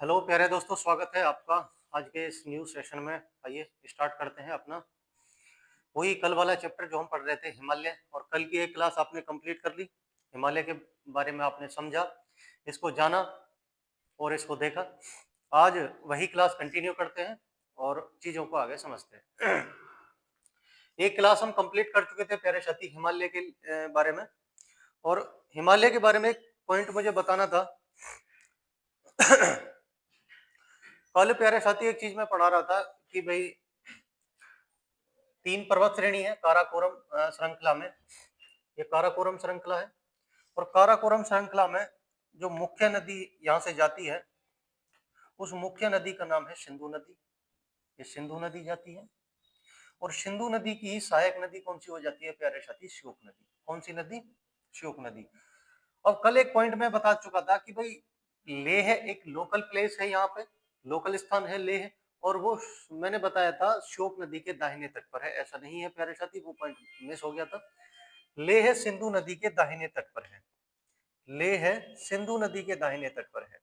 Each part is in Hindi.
हेलो प्यारे दोस्तों, स्वागत है आपका आज के इस न्यू सेशन में। आइए स्टार्ट करते हैं अपना वही कल वाला चैप्टर जो हम पढ़ रहे थे, हिमालय। और कल की एक क्लास आपने कंप्लीट कर ली, हिमालय के बारे में आपने समझा, इसको जाना और इसको देखा। आज वही क्लास कंटिन्यू करते हैं और चीज़ों को आगे समझते हैं। एक क्लास हम कंप्लीट कर चुके थे प्यारे साथी हिमालय के बारे में, और हिमालय के बारे में एक पॉइंट मुझे बताना था। कल प्यारे साथी एक चीज मैं पढ़ा रहा था कि भाई 3 पर्वत श्रेणी है काराकोरम श्रृंखला में। ये काराकोरम श्रृंखला है, और काराकोरम श्रृंखला में जो मुख्य नदी यहाँ से जाती है, उस मुख्य नदी का नाम है सिंधु नदी। ये सिंधु नदी जाती है, और सिंधु नदी की ही सहायक नदी कौन सी हो जाती है प्यारे साथी? श्योक नदी। कौन सी नदी? श्योक नदी। अब कल एक पॉइंट में बता चुका था कि भाई लेह एक लोकल प्लेस है, यहाँ पे लोकल स्थान है लेह, और वो मैंने बताया था श्योक नदी के दाहिने तट पर है। ऐसा नहीं है प्यारे साथी, वो पॉइंट मिस हो गया था। लेह सिंधु नदी के दाहिने तट पर है। लेह सिंधु नदी के दाहिने तट पर है,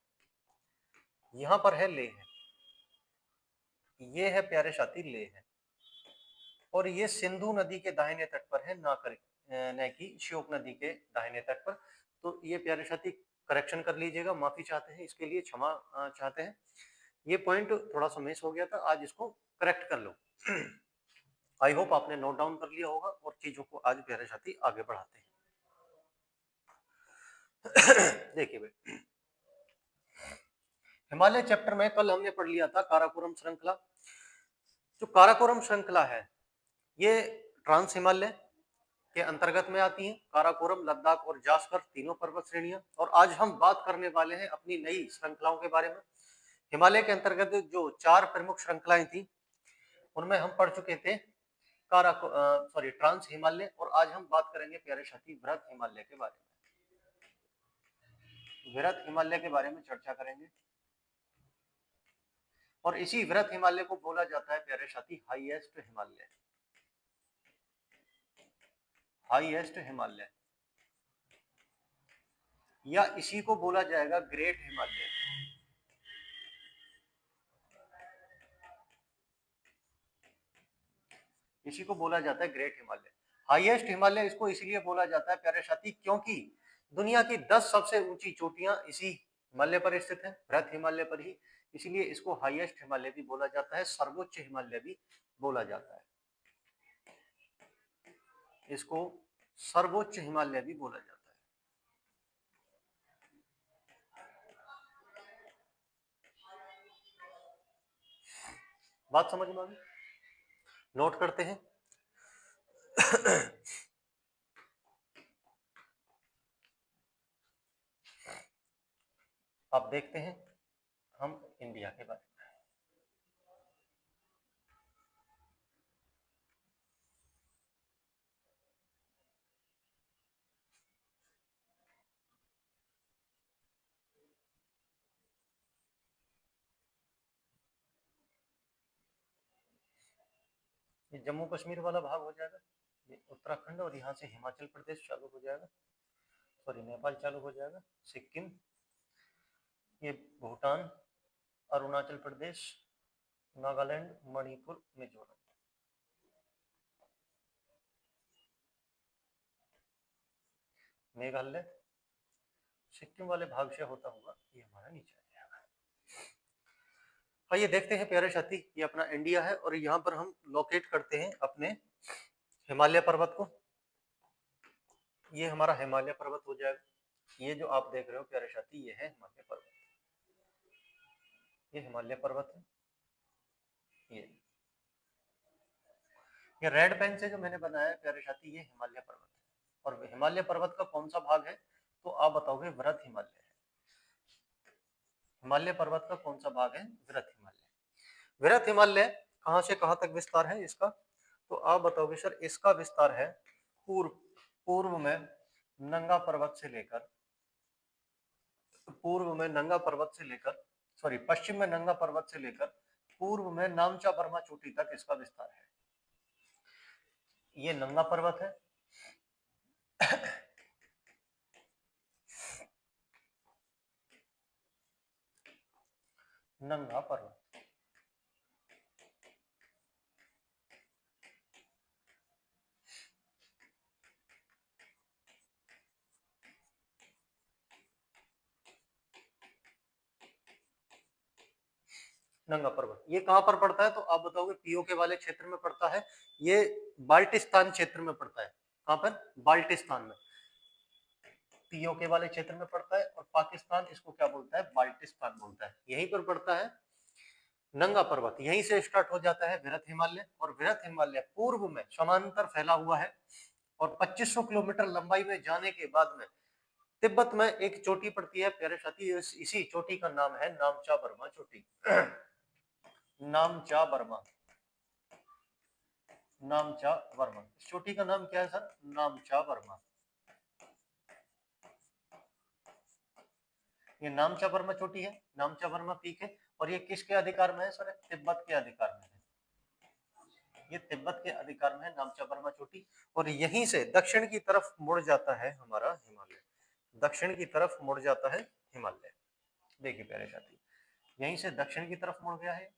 यहाँ पर है लेह। ये है प्यारे साथी लेह, और ये सिंधु नदी के दाहिने तट पर है, न कि श्योक नदी के दाहिने तट पर। तो ये प्यारे साथी करेक्शन कर लीजिएगा, माफी चाहते हैं इसके लिए, क्षमा चाहते हैं। ये पॉइंट थोड़ा सा मिस हो गया था, आज इसको करेक्ट कर लो। आई होप आपने नोट डाउन कर लिया होगा, और चीजों को आज प्यारे साथी आगे बढ़ाते हैं। देखिए भाई, हिमालय चैप्टर में कल हमने पढ़ लिया था काराकोरम श्रृंखला। जो काराकोरम श्रृंखला है, ये ट्रांस हिमालय के अंतर्गत में आती हैं। काराकोरम, लद्दाख और जास्कर तीनों पर्वत श्रेणियां। और आज हम बात करने वाले हैं अपनी नई श्रृंखलाओं के बारे में। हिमालय के अंतर्गत जो 4 प्रमुख श्रृंखलाएं थी, उनमें हम पढ़ चुके थे ट्रांस हिमालय, और आज हम बात करेंगे प्यारे साथी वृहत हिमालय के बारे में। वृहत हिमालय के बारे में चर्चा करेंगे, और इसी वृहत हिमालय को बोला जाता है प्यारे साथी हाईएस्ट हिमालय। हाईएस्ट हिमालय, या इसी को बोला जाएगा ग्रेट हिमालय। इसी को बोला जाता है ग्रेट हिमालय। हाईएस्ट हिमालय इसको इसलिए बोला जाता है प्यारे साथी, क्योंकि दुनिया की 10 सबसे ऊंची चोटियां इसी हिमालय पर स्थित है, वृहत हिमालय पर ही। इसलिए इसको हाईएस्ट हिमालय भी बोला जाता है, सर्वोच्च हिमालय भी बोला जाता है। इसको सर्वोच्च हिमालय भी बोला जाता है। बात समझ में आ गई? नोट करते हैं। अब देखते हैं हम इंडिया के बारे में। ये जम्मू कश्मीर वाला भाग हो जाएगा, ये उत्तराखंड, और यहाँ से हिमाचल प्रदेश चालू हो जाएगा, सॉरी नेपाल चालू हो जाएगा, सिक्किम, ये भूटान, अरुणाचल प्रदेश, नागालैंड, मणिपुर, मिजोरम। मेघालय सिक्किम वाले भाग से होता हुआ ये हमारा नीचे आ जाएगा। आइए देखते हैं प्यारे साथी, ये अपना इंडिया है, और यहाँ पर हम लोकेट करते हैं अपने हिमालय पर्वत को। ये हमारा हिमालय पर्वत हो जाएगा। ये जो आप देख रहे हो प्यारे साथी, ये है हिमालय पर्वत। ये हिमालय पर्वत है। ये रेड पेन से जो मैंने बनाया है प्यारे साथी, ये हिमालय पर्वत है। और हिमालय पर्वत का कौन सा भाग है? तो आप बताओगे वृहत हिमालय है। हिमालय पर्वत का कौन सा भाग है? वृहत हिमालय। वृहत हिमालय कहां से कहां तक विस्तार है इसका? तो आप बताओगे सर इसका विस्तार है पूर्व पूर्व में नंगा पर्वत से लेकर पश्चिम में नंगा पर्वत से लेकर पूर्व में नामचा बर्मा चोटी तक इसका विस्तार है। ये नंगा पर्वत है। नंगा पर्वत। नंगा पर्वत ये कहां पर पड़ता है, तो आप बताओगे पीओके वाले क्षेत्र में पड़ता है। ये बाल्टिस्तान क्षेत्र में पड़ता है। कहां पर? बाल्टिस्तान में। पीओके वाले क्षेत्र में पड़ता है और पाकिस्तान इसको क्या बोलता है? बाल्टिस्तान बोलता है। यहीं पर पड़ता है नंगा पर्वत। यहीं से स्टार्ट हो जाता है वृहत हिमालय, और वृहत हिमालय पूर्व में समांतर फैला हुआ है और 2500 किलोमीटर लंबाई में जाने के बाद में तिब्बत में एक चोटी पड़ती है प्यारे साथी। इसी चोटी का नाम है नामचा बर्मा चोटी। नामचा बर्मा, नामचा वर्मा। इस चोटी का नाम क्या है सर? नामचा वर्मा। ये नामचा वर्मा चोटी है, नामचा वर्मा पीक है। और ये किसके अधिकार में है सर? तिब्बत के अधिकार में है। ये तिब्बत के अधिकार में है नामचा वर्मा चोटी। और यहीं से दक्षिण की तरफ मुड़ जाता है हमारा हिमालय। दक्षिण की तरफ मुड़ जाता है हिमालय। देखिए प्यारे साथी, यहीं से दक्षिण की तरफ मुड़ गया है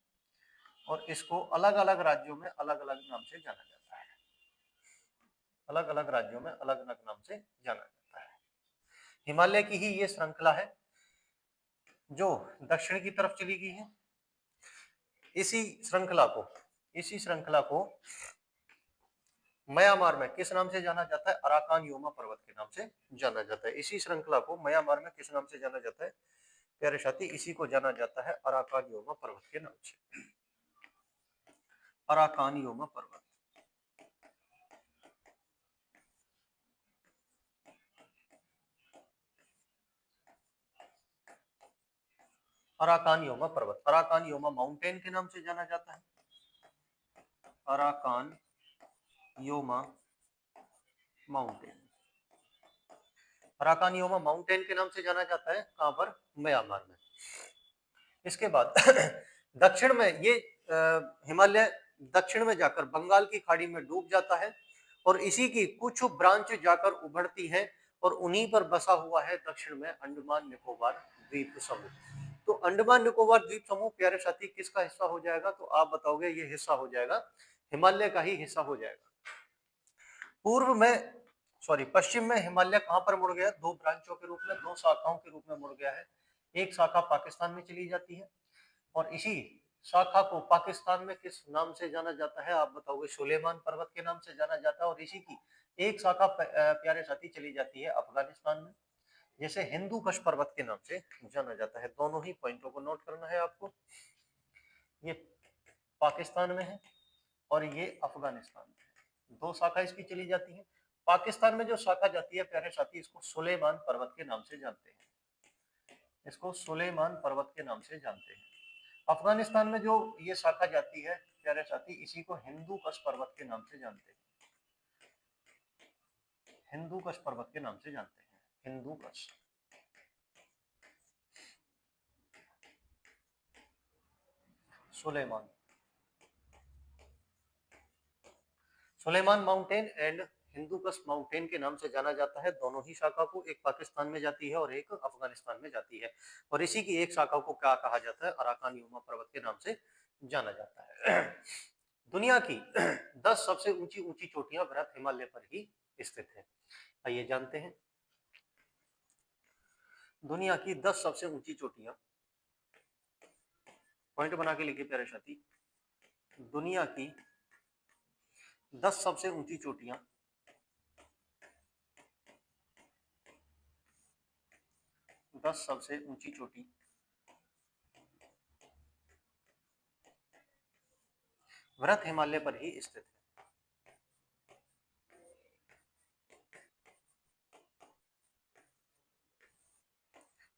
और इसको अलग अलग राज्यों में अलग अलग नाम से जाना जाता है। अलग अलग राज्यों में अलग अलग नाम से जाना जाता है। हिमालय की ही ये श्रृंखला है जो दक्षिण की तरफ चली गई है। इसी श्रृंखला को म्यांमार में किस नाम से जाना जाता है? अराकान योमा पर्वत के नाम से जाना जाता है। इसी श्रृंखला को म्यांमार में किस नाम से जाना जाता है प्यारे साथी? इसी को जाना जाता है अराकान योमा पर्वत के नाम से। अराकान योमा पर्वत। अराकान योमा पर्वत, अराकान योमा माउंटेन के नाम से जाना जाता है। Arakan Yoma mountain, Arakan Yoma mountain के नाम से जाना जाता है। कहां पर? म्यांमार में। इसके बाद दक्षिण में ये हिमालय दक्षिण में जाकर बंगाल की खाड़ी में डूब जाता है और इसी की कुछ ब्रांच जाकर उभरती है और उन्हीं पर बसा हुआ है दक्षिण में अंडमान निकोबार द्वीप समूह। तो अंडमान निकोबार द्वीप समूह प्यारे साथी किसका हिस्सा हो जाएगा? तो आप बताओगे ये हिस्सा हो जाएगा हिमालय का ही हिस्सा हो जाएगा। पूर्व में पश्चिम में हिमालय कहां पर मुड़ गया? दो ब्रांचों के रूप में, दो शाखाओं के रूप में मुड़ गया है। एक शाखा पाकिस्तान में चली जाती है और इसी शाखा को पाकिस्तान में किस नाम से जाना जाता है? आप बताओगे सुलेमान पर्वत के नाम से जाना जाता है। और इसी की एक शाखा प्यारे साथी चली जाती है अफगानिस्तान में, जैसे हिंदू कुश पर्वत के नाम से जाना जाता है। दोनों ही पॉइंटों को नोट करना है आपको। ये पाकिस्तान में है और ये अफगानिस्तान में है। दो शाखा इसकी चली जाती है। पाकिस्तान में जो शाखा जाती है प्यारे साथी इसको सुलेमान पर्वत के नाम से जानते हैं। इसको सुलेमान पर्वत के नाम से जानते हैं। अफगानिस्तान में जो ये शाखा जाती है प्यारे साथी इसी को हिंदू कुश पर्वत के नाम से जानते हैं। हिंदू कुश पर्वत के नाम से जानते हैं। Hindu Kush. Sulaiman, Sulaiman mountain and Hindu Kush mountain के नाम से जाना जाता है दोनों ही शाखा को। एक पाकिस्तान में जाती है और एक अफगानिस्तान में जाती है। और इसी की एक शाखा को क्या कहा जाता है? अराकान योमा पर्वत के नाम से जाना जाता है। दुनिया की 10 सबसे ऊंची ऊंची चोटियां वृहत हिमालय पर ही स्थित है। आइए जानते हैं दुनिया की 10 सबसे ऊंची चोटियां। पॉइंट बना के लिखिए प्यारे साथी। दुनिया की 10 सबसे ऊंची चोटियां, 10 सबसे ऊंची चोटी वृहत हिमालय पर ही स्थित है।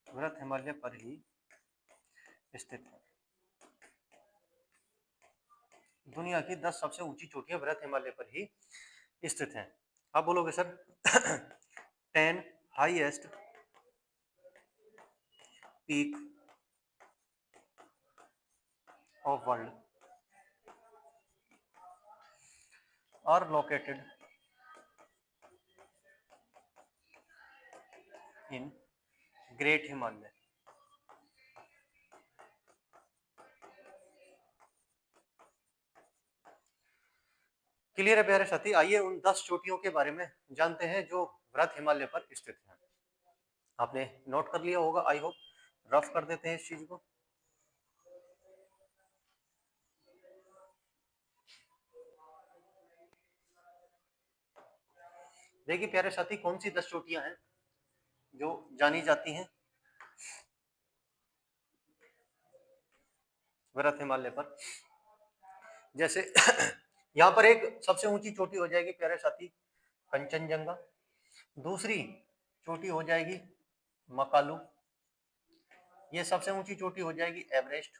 वृहत हिमालय पर ही स्थित है। दुनिया की 10 सबसे ऊंची चोटियां वृहत हिमालय पर ही स्थित हैं। आप बोलोगे sir 10 highest peak of world are located in great Himalaya. Clear है प्यारे साथी? आइए उन 10 चोटियों के बारे में जानते हैं जो वृहत हिमालय पर स्थित हैं। आपने नोट कर लिया होगा, आई होप। रफ कर देते हैं इस चीज को। देखिए प्यारे साथी, कौन सी 10 चोटियां हैं जो जानी जाती हैं वृहत हिमालय पर। जैसे यहाँ पर एक सबसे ऊंची चोटी हो जाएगी प्यारे साथी कंचनजंगा। दूसरी चोटी हो जाएगी मकालू। ये सबसे ऊंची चोटी हो जाएगी एवरेस्ट।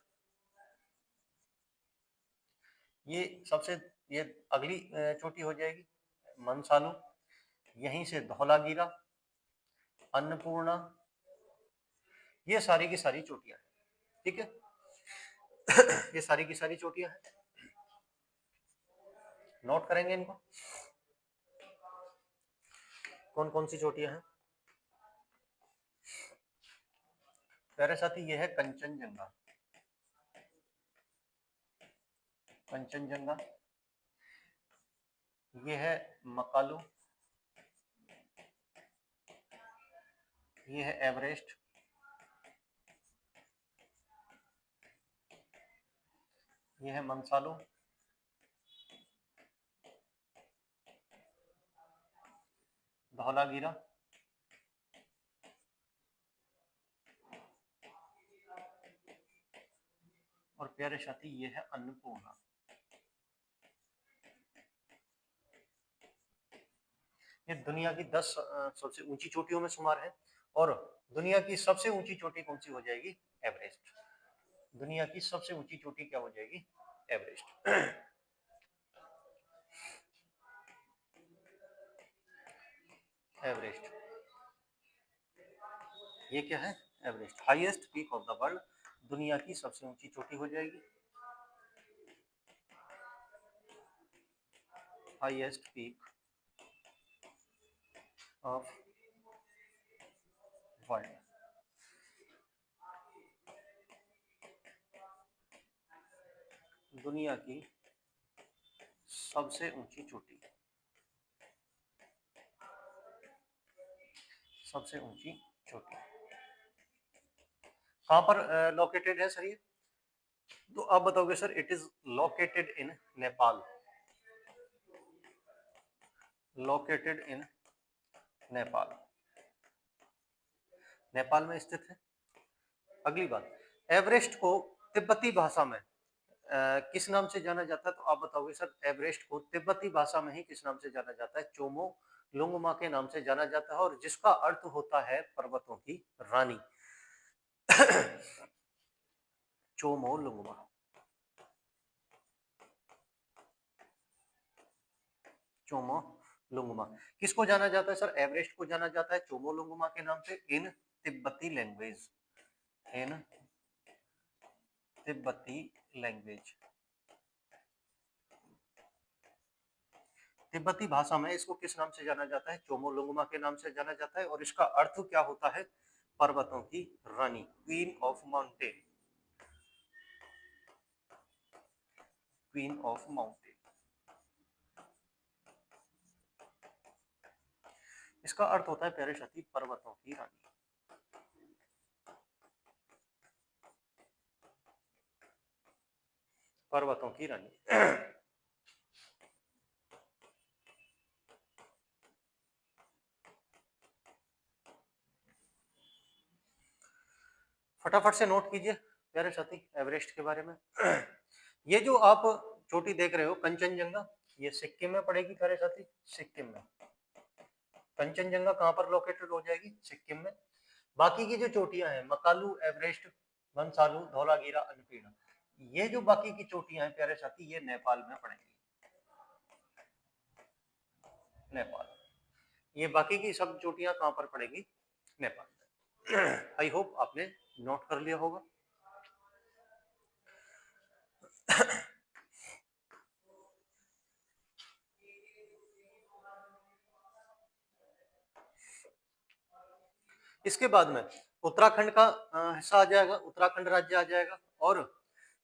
ये सबसे ये अगली चोटी हो जाएगी मनसालू। यहीं से धौलागिरा, अन्नपूर्णा, ये सारी की सारी चोटियां हैं। ठीक है ये सारी की सारी चोटियां हैं, नोट करेंगे इनको। कौन कौन सी चोटियां हैं प्यारे साथी? ये है कंचनजंगा। कंचनजंगा। ये है मकालू। ये है एवरेस्ट। ये है मनसालू। धौलागिरा। और प्यारे साथी ये है अन्नपूर्णा। ये दुनिया की 10 सबसे ऊंची चोटियों में शुमार है। और दुनिया की सबसे ऊंची चोटी कौन सी हो जाएगी? एवरेस्ट। दुनिया की सबसे ऊंची चोटी क्या हो जाएगी? एवरेस्ट। एवरेस्ट। ये क्या है? Everest, highest peak of the world. दुनिया की सबसे ऊंची चोटी हो जाएगी। Highest peak of world. दुनिया की सबसे ऊंची चोटी। सबसे ऊंची चोटी कहां पर लोकेटेड है सर ये? तो आप बताओगे sir it is located in Nepal. Located in Nepal. Nepal में स्थित है। अगली बात, एवरेस्ट को तिब्बती भाषा में किस नाम से जाना जाता है? तो आप बताओगे सर एवरेस्ट को तिब्बती भाषा में ही किस नाम से जाना जाता है? चोमो लुंगमा के नाम से जाना जाता है, और जिसका अर्थ होता है पर्वतों की रानी। चोमो लुंगमा। चोमो लुंगमा। किसको जाना जाता है सर? एवरेस्ट को जाना जाता है चोमो लुंगमा के नाम से इन तिब्बती लैंग्वेज। इन तिब्बती लैंग्वेज। तिब्बती भाषा में इसको किस नाम से जाना जाता है? चोमो लुंगमा के नाम से जाना जाता है, और इसका अर्थ क्या होता है? पर्वतों की रानी, queen of mountain. Queen of mountain. इसका अर्थ होता है प्यारे साथी पर्वतों की रानी। पर्वतों की रानी। फटाफट से नोट कीजिए प्यारे साथी एवरेस्ट के बारे में। ये जो आप चोटी देख रहे हो कंचनजंगा, ये सिक्किम में पड़ेगी प्यारे साथी। सिक्किम में कंचनजंगा कहां पर लोकेटेड हो जाएगी? सिक्किम में। बाकी की जो चोटियां हैं मकालू, एवरेस्ट, मनसालू, धौलागिरा, अन्नपूर्णा, ये जो बाकी की चोटियां हैं प्यारे साथी ये नेपाल में पड़ेंगी। नेपाल। ये बाकी की सब चोटियां कहां पर पड़ेगी? नेपाल में। आई होप आपने नोट कर लिया होगा। इसके बाद में उत्तराखंड का हिस्सा आ जाएगा, उत्तराखंड राज्य आ जाएगा। और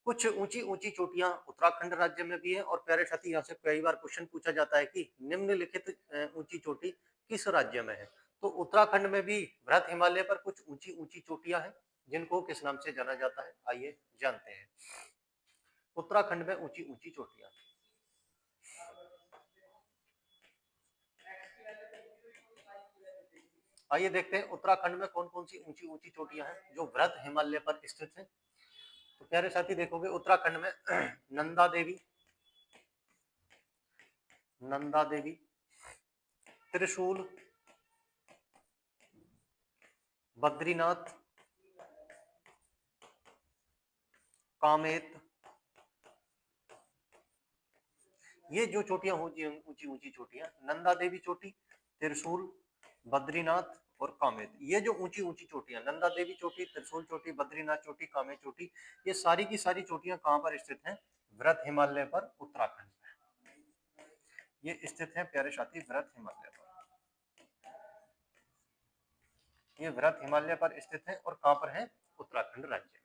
कुछ ऊंची ऊंची चोटियां उत्तराखंड राज्य में भी है। और प्यारे साथी, यहाँ से कई बार क्वेश्चन पूछा जाता है कि निम्नलिखित ऊंची चोटी किस राज्य में है। तो उत्तराखंड में भी वृहत हिमालय पर कुछ ऊंची ऊंची चोटियां हैं जिनको किस नाम से जाना जाता है, आइए जानते हैं। उत्तराखंड में ऊंची ऊंची चोटियां, आइए देखते हैं उत्तराखंड में कौन कौन सी ऊंची ऊंची चोटियां हैं जो वृहत हिमालय पर स्थित हैं। तो प्यारे साथी देखोगे उत्तराखंड में नंदा देवी, नंदा देवी, त्रिशूल, बद्रीनाथ, कामेत, ये जो चोटियां होती हैं ऊंची ऊंची चोटियां, नंदा देवी चोटी, त्रिशूल, बद्रीनाथ और कामेत, ये जो ऊंची ऊंची चोटियां, नंदा देवी चोटी, त्रिशूल चोटी, बद्रीनाथ चोटी, कामेत चोटी, ये सारी की सारी चोटियां कहां पर स्थित हैं? वृहत हिमालय पर, उत्तराखंड में ये स्थित है प्यारे साथी, वृहत हिमालय पर। ये वृहत हिमालय पर स्थित है और कहां पर है? उत्तराखंड राज्य में।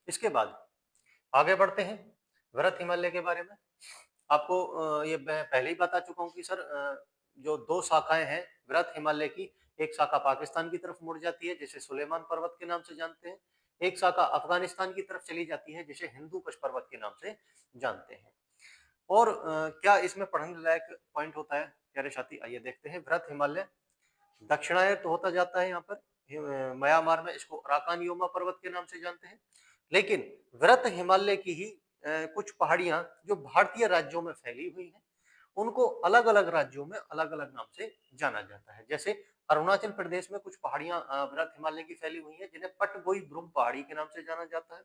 इसके बाद आगे बढ़ते हैं वृहत हिमालय के बारे में। आपको ये मैं पहले ही बता चुका हूं कि सर जो दो शाखाएं हैं वृहत हिमालय की, एक शाखा पाकिस्तान की तरफ मुड़ जाती है जिसे सुलेमान पर्वत के नाम से जानते हैं, एक शाखा अफगानिस्तान की तरफ चली जाती है जिसे हिंदू कुश पर्वत के नाम से जानते हैं। और क्या इसमें पढ़ने लायक पॉइंट होता है प्यारे साथी, आइए देखते हैं। वृहत हिमालय दक्षिणायन तो होता जाता है, यहाँ पर म्यांमार में इसको अराकान योमा पर्वत के नाम से जानते हैं। लेकिन वृहत हिमालय की ही कुछ पहाड़ियां जो भारतीय राज्यों में फैली हुई हैं, उनको अलग अलग राज्यों में अलग अलग नाम से जाना जाता है। जैसे अरुणाचल प्रदेश में कुछ पहाड़ियां वृहत हिमालय की फैली हुई हैं जिन्हें पटगोई ब्रुम पहाड़ी के नाम से जाना जाता है।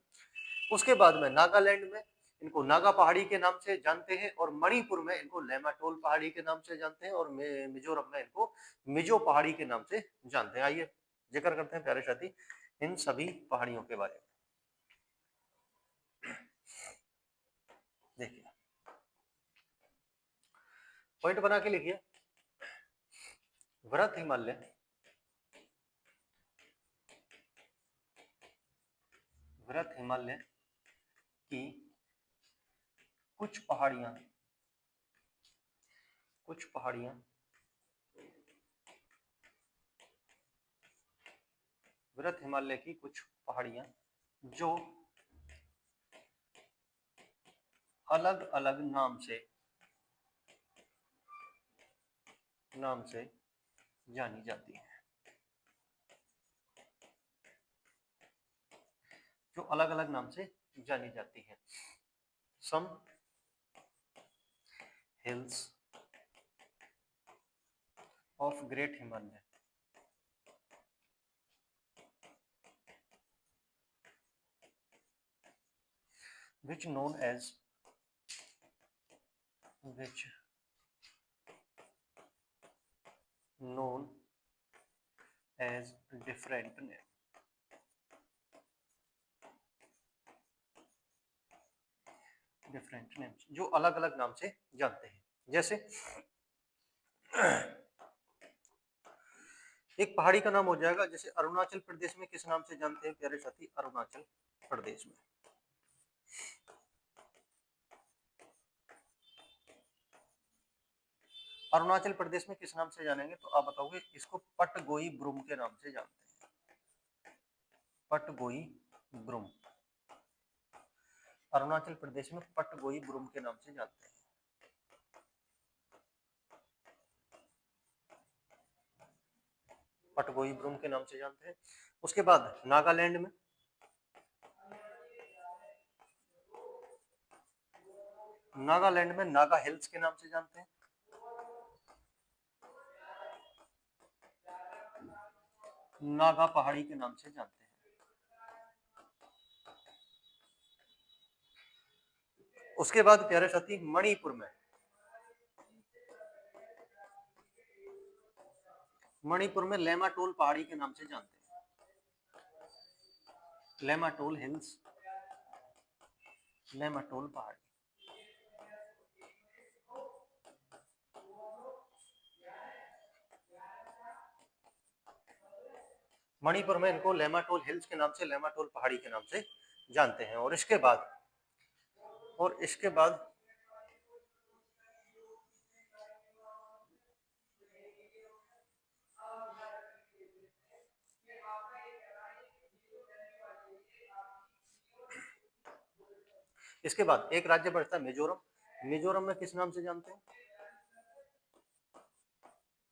उसके बाद में नागालैंड में इनको नागा पहाड़ी के नाम से जानते हैं, और मणिपुर में इनको लेमाटोल पहाड़ी के नाम से जानते हैं, और मिजोरम में इनको मिजो पहाड़ी के नाम से जानते हैं। आइए जिक्र करते हैं प्यारे साथी इन सभी पहाड़ियों के बारे में। देखिए पॉइंट बना के लिखिए, वृहत हिमालय वृहत हिमालय की कुछ पहाड़ियां वृहत हिमालय की कुछ पहाड़ियां जो अलग अलग नाम से जानी जाती है, जो अलग अलग नाम से जानी जाती है। Some hills of great Himalaya, which known as different name, different names, जो अलग अलग नाम से जानते हैं। जैसे एक पहाड़ी का नाम हो जाएगा, जैसे अरुणाचल प्रदेश में किस नाम से जानते हैं प्यारे साथी? अरुणाचल प्रदेश में अरुणाचल प्रदेश में किस नाम से जानेंगे? तो आप बताओगे इसको पटगोई ब्रुम के नाम से जानते हैं। पटगोई ब्रुम, अरुणाचल प्रदेश में पटगोई ब्रुम के नाम से जानते हैं। पटगोई ब्रुम के नाम से जानते हैं। उसके बाद नागालैंड में नागा हिल्स के नाम से जानते हैं। नागा पहाड़ी के नाम से जानते हैं। उसके बाद प्यारे साथी मणिपुर में लेमाटोल पहाड़ी के नाम से जानते हैं। लेमाटोल हिल्स, लेमाटोल पहाड़ी। मणिपुर में इनको लेमाटोल हिल्स के नाम से, लेमाटोल पहाड़ी के नाम से जानते हैं। और इसके बाद एक राज्य बढ़ता है मिजोरम। मिजोरम में किस नाम से जानते हैं?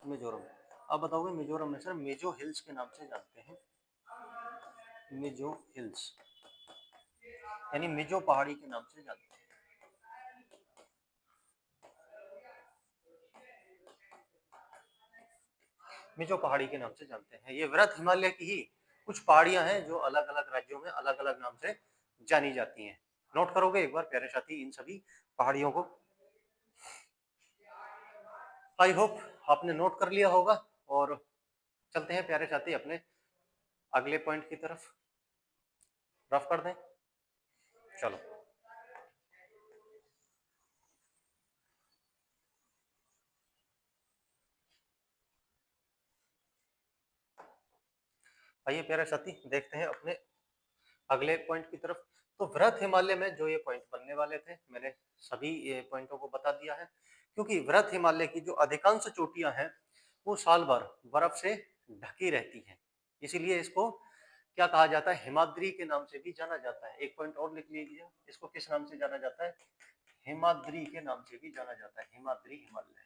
मिजोरम। अब बताओगे मिजोरम में सर मिजो हिल्स के नाम से जानते हैं, मिजो हिल्स, यानी मिजो पहाड़ी के नाम से जानते हैं। मिजो पहाड़ी के नाम से जानते हैं। ये वृहत हिमालय की ही कुछ पहाड़ियां हैं जो अलग अलग राज्यों में अलग अलग नाम से जानी जाती हैं। नोट करोगे एक बार प्यारे साथी इन सभी पहाड़ियों को? आई होप आपने नोट कर लिया होगा। और चलते हैं प्यारे साथी अपने अगले पॉइंट की तरफ। रफ कर दें, चलो। आइए प्यारे साथी देखते हैं अपने अगले पॉइंट की तरफ। तो वृहत हिमालय में जो ये पॉइंट बनने वाले थे मैंने सभी ये पॉइंटों को बता दिया है। क्योंकि वृहत हिमालय की जो अधिकांश चोटियां हैं वो साल भर बर्फ से ढकी रहती हैं, इसीलिए इसको क्या कहा जाता है? हिमाद्री के नाम से भी जाना जाता है। एक पॉइंट और लिख लीजिए, इसको किस नाम से जाना जाता है? हिमाद्री के नाम से भी जाना जाता है, हिमाद्री हिमालय।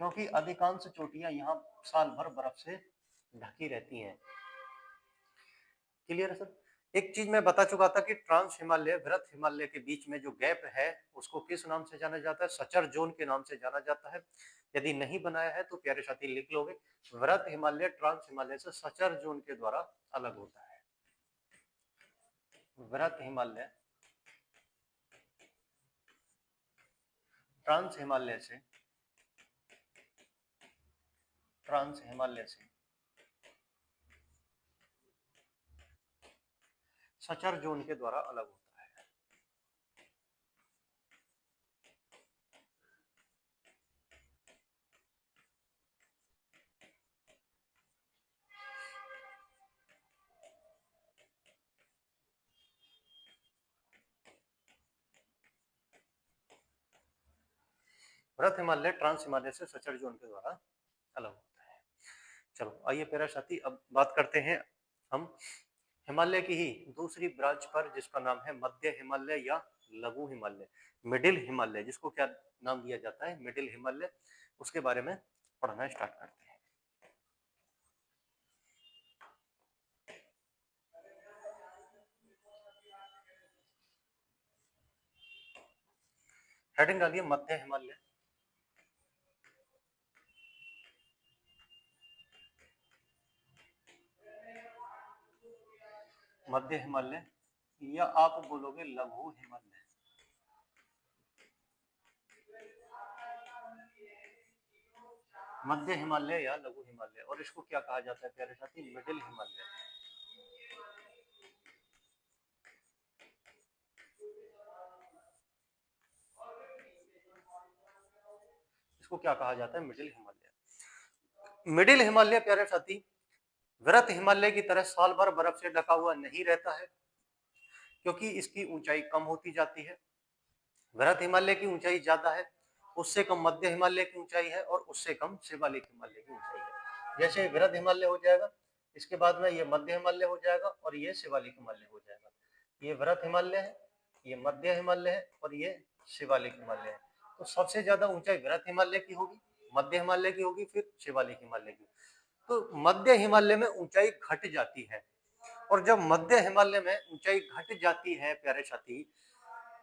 क्योंकि अधिकांश चोटियां यहाँ साल भर बर्फ से ढकी रहती हैं। क्लियर है सर? एक चीज मैं बता चुका था कि ट्रांस हिमालय वृहत हिमालय के बीच में जो गैप है उसको किस नाम से जाना जाता है? सचर जोन के नाम से जाना जाता है। यदि नहीं बनाया है तो प्यारे साथी लिख लोगे, वृहत हिमालय ट्रांस हिमालय से सचर जोन के द्वारा अलग होता है। वृहत हिमालय ट्रांस हिमालय से सचर जोन के द्वारा अलग होता है। वृहत हिमालय ट्रांस हिमालय से सचर जोन के द्वारा अलग होता है। चलो आइए प्यारे साथी अब बात करते हैं हम हिमालय की ही दूसरी ब्रांच पर, जिसका नाम है मध्य हिमालय या लघु हिमालय, मिडिल हिमालय, जिसको क्या नाम दिया जाता है? मिडिल हिमालय। उसके बारे में पढ़ना स्टार्ट करते हैं। हेडिंग डालिए मध्य हिमालय। मध्य हिमालय या आप बोलोगे लघु हिमालय। मध्य हिमालय या लघु हिमालय, और इसको क्या कहा जाता है प्यारे साथी? मिडिल हिमालय। इसको क्या कहा जाता है? मिडिल हिमालय। मिडिल हिमालय प्यारे साथी वृहत हिमालय की तरह साल भर बर्फ से ढका हुआ नहीं रहता है, क्योंकि इसकी ऊंचाई कम होती जाती है। वृहत हिमालय की ऊंचाई ज्यादा है, उससे कम मध्य हिमालय की ऊंचाई है, और उससे कम शिवालिक हिमालय की ऊंचाई है। जैसे वृहत हिमालय हो जाएगा, इसके बाद में ये मध्य हिमालय हो जाएगा और ये शिवालिक हिमालय हो जाएगा। ये वृहत हिमालय है, ये मध्य हिमालय है और ये शिवालिक हिमालय है। तो सबसे ज्यादा ऊंचाई वृहत हिमालय की होगी, मध्य हिमालय की होगी, फिर शिवालिक हिमालय की। तो मध्य हिमालय में ऊंचाई घट जाती है, और जब मध्य हिमालय में ऊंचाई घट जाती है प्यारे साथी,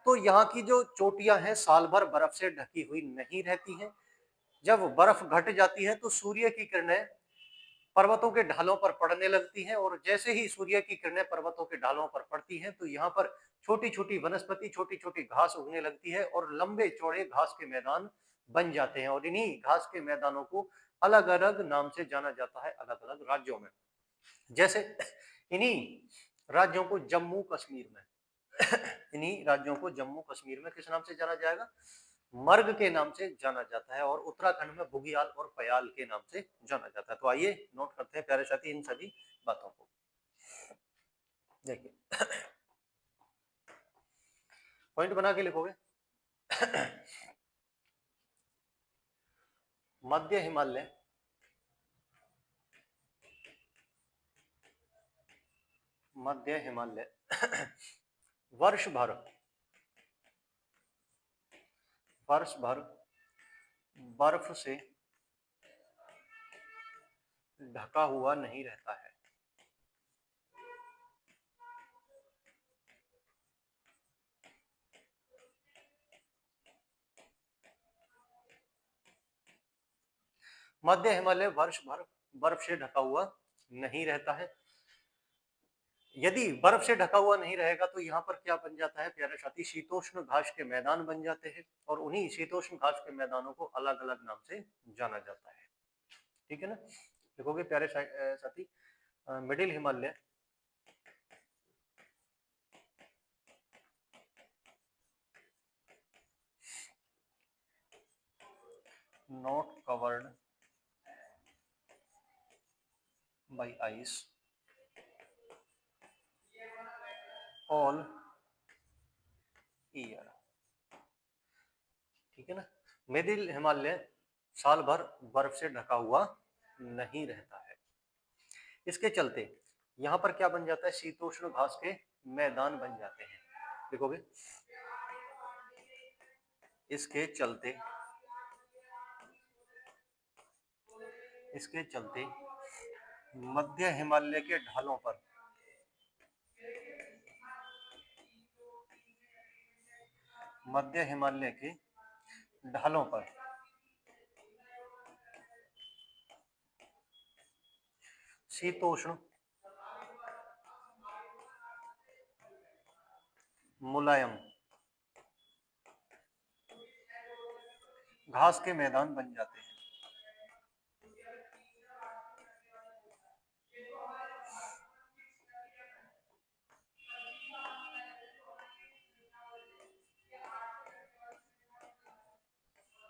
तो यहाँ की जो चोटियां हैं साल भर बर्फ से ढकी हुई नहीं रहती हैं। जब बर्फ घट जाती है तो सूर्य की किरणें पर्वतों के ढालों पर पड़ने लगती हैं, और जैसे ही सूर्य की किरणें पर्वतों के ढालों पर पड़ती हैं तो यहाँ पर छोटी छोटी वनस्पति, छोटी छोटी घास उगने लगती है, और लंबे चौड़े घास के मैदान बन जाते हैं। और इन्हीं घास के मैदानों को अलग अलग नाम से जाना जाता है अलग अलग राज्यों में। जैसे इन्हीं राज्यों को जम्मू कश्मीर में इन्हीं राज्यों को जम्मू कश्मीर में किस नाम से जाना जाएगा? मर्ग के नाम से जाना जाता है और उत्तराखंड में बुगियाल और पयाल के नाम से जाना जाता है। तो आइए नोट करते हैं प्यारे साथी इन सभी बातों को। देखिए पॉइंट बना के लिखोगे। मध्य हिमालय वर्ष भर बर्फ से ढका हुआ नहीं रहता है। मध्य हिमालय वर्ष भर बर्फ से ढका हुआ नहीं रहता है। यदि बर्फ से ढका हुआ नहीं रहेगा तो यहाँ पर क्या बन जाता है प्यारे साथी, शीतोष्ण घास के मैदान बन जाते हैं और उन्हीं शीतोष्ण घास के मैदानों को अलग अलग नाम से जाना जाता है। ठीक है ना। देखोगे प्यारे साथी, middle Himalaya not covered by ice all year. ठीक है ना। मिडिल हिमालय साल भर बर्फ से ढका हुआ नहीं रहता है। इसके चलते यहाँ पर क्या बन जाता है, शीतोष्ण घास के मैदान बन जाते हैं। देखोगे इसके चलते मध्य हिमालय के ढालों पर शीतोष्ण मुलायम घास के मैदान बन जाते हैं।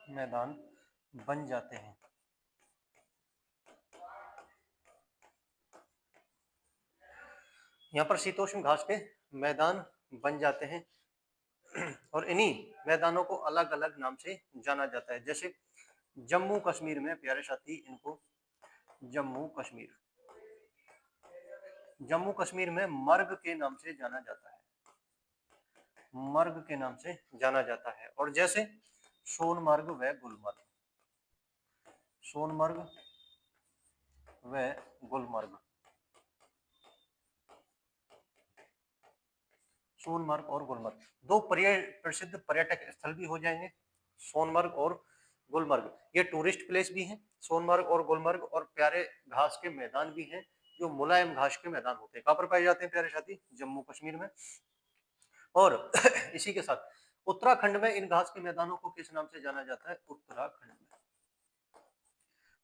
मैदान बन जाते हैं। यहाँ पर शीतोष्ण घास के मैदान बन जाते हैं और इन्हीं मैदानों को अलग अलग नाम से जाना जाता है। जैसे जम्मू कश्मीर में प्यारे साथी इनको जम्मू कश्मीर में मर्ग के नाम से जाना जाता है। और जैसे सोनमर्ग व गुलमर्ग सोनमर्ग और गुलमर्ग दो प्रसिद्ध पर्यटक स्थल भी हो जाएंगे। सोनमर्ग और गुलमर्ग ये टूरिस्ट प्लेस भी हैं। सोनमर्ग और गुलमर्ग और प्यारे घास के मैदान भी हैं जो मुलायम घास के मैदान होते हैं। कहाँ पर पाए जाते हैं प्यारे साथी, जम्मू कश्मीर में। और इसी के साथ उत्तराखंड में इन घास के मैदानों को किस नाम से जाना जाता है,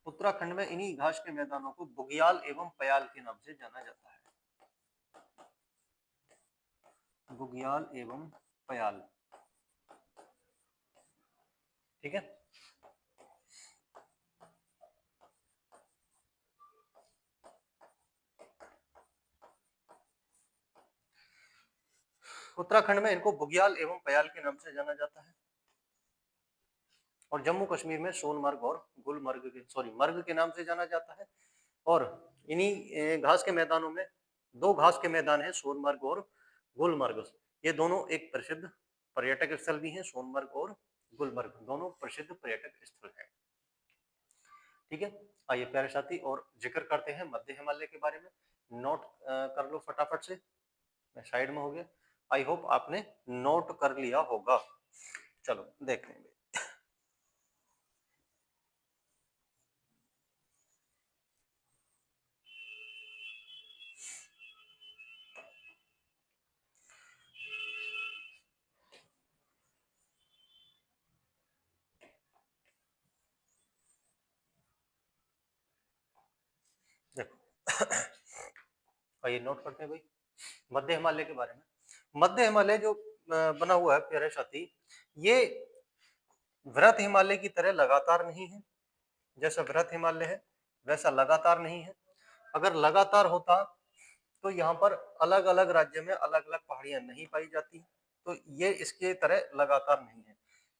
उत्तराखंड में इन्हीं घास के मैदानों को बुग्याल एवं पयाल के नाम से जाना जाता है। बुग्याल एवं पयाल। ठीक है। उत्तराखंड में इनको बुग्याल एवं पयाल के नाम से जाना जाता है और जम्मू कश्मीर में सोनमर्ग और मर्ग के नाम से जाना जाता है। और इन्हीं घास के मैदानों में दो घास के मैदान हैं, सोनमर्ग और गुलमर्ग। ये दोनों एक प्रसिद्ध पर्यटक स्थल भी हैं। सोनमर्ग और गुलमर्ग दोनों प्रसिद्ध पर्यटक स्थल हैं। ठीक है। आइए प्यारे साथी और जिक्र करते हैं मध्य हिमालय के बारे में। नोट कर लो फटाफट से, मैं साइड में हो गया। आई होप आपने नोट कर लिया होगा। चलो देख लेंगे। देखो आइए नोट करते हैं भाई मध्य हिमालय के बारे में। मध्य हिमालय जो बना हुआ है प्यारे साथी, ये वृहत हिमालय की तरह लगातार नहीं है, जैसा वृहत हिमालय है वैसा लगातार नहीं है। अगर लगातार होता तो यहाँ पर अलग अलग राज्य में अलग अलग पहाड़ियां नहीं पाई जाती, तो ये इसके तरह लगातार नहीं है।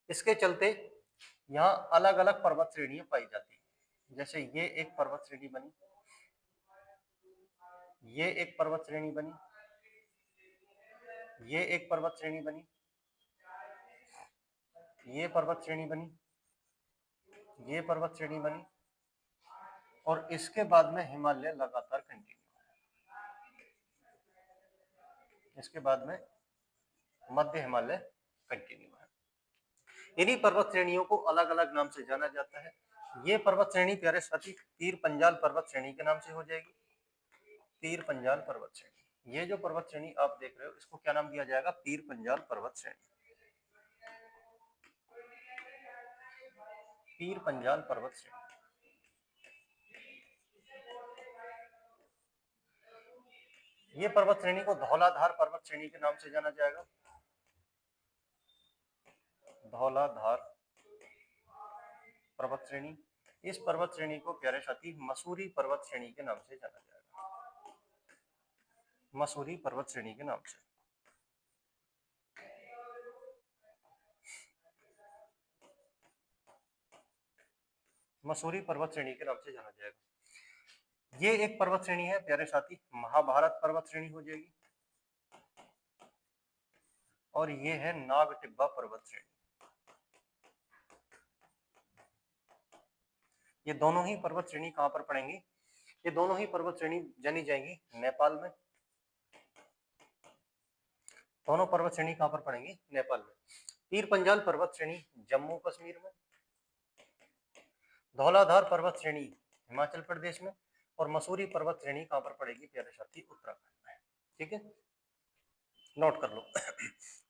इसके चलते यहाँ अलग अलग पर्वत श्रेणियां पाई जाती है। जैसे ये एक पर्वत श्रेणी बनी, ये एक पर्वत श्रेणी बनी, ये एक पर्वत श्रेणी बनी, ये पर्वत श्रेणी बनी, ये पर्वत श्रेणी बनी, और इसके बाद में हिमालय लगातार कंटिन्यू है। इसके बाद में मध्य हिमालय कंटिन्यू है। इन्हीं पर्वत श्रेणियों को अलग अलग नाम से जाना जाता है। ये पर्वत श्रेणी प्यारे साथी पीर पंजाल पर्वत श्रेणी के नाम से हो जाएगी, पीर पंजाल पर्वत श्रेणी। ये जो पर्वत श्रेणी आप देख रहे हो इसको क्या नाम दिया जाएगा, पीर पंजाल पर्वत श्रेणी, पीर पंजाल पर्वत श्रेणी। ये पर्वत श्रेणी को धौलाधार पर्वत श्रेणी के नाम से जाना जाएगा, धौलाधार पर्वत श्रेणी। इस पर्वत श्रेणी को प्यारे साथी मसूरी पर्वत श्रेणी के नाम से जाना जाएगा, मसूरी पर्वत श्रेणी के नाम से। मसूरी पर्वत श्रेणी के नाम से जाना जाएगा। ये एक पर्वत श्रेणी है प्यारे साथी, महाभारत पर्वत श्रेणी हो जाएगी, और ये है नाग टिब्बा पर्वत श्रेणी। ये दोनों ही पर्वत श्रेणी कहां पर पड़ेंगी, ये दोनों ही पर्वत श्रेणी जानी जाएंगी नेपाल में। दोनों पर्वत श्रेणी कहां पर पड़ेंगी, नेपाल में। पीर पंजाल पर्वत श्रेणी जम्मू कश्मीर में, धौलाधार पर्वत श्रेणी हिमाचल प्रदेश में, और मसूरी पर्वत श्रेणी कहां पर पड़ेगी प्यारे साथी, उत्तराखंड में। ठीक है, नोट कर लो।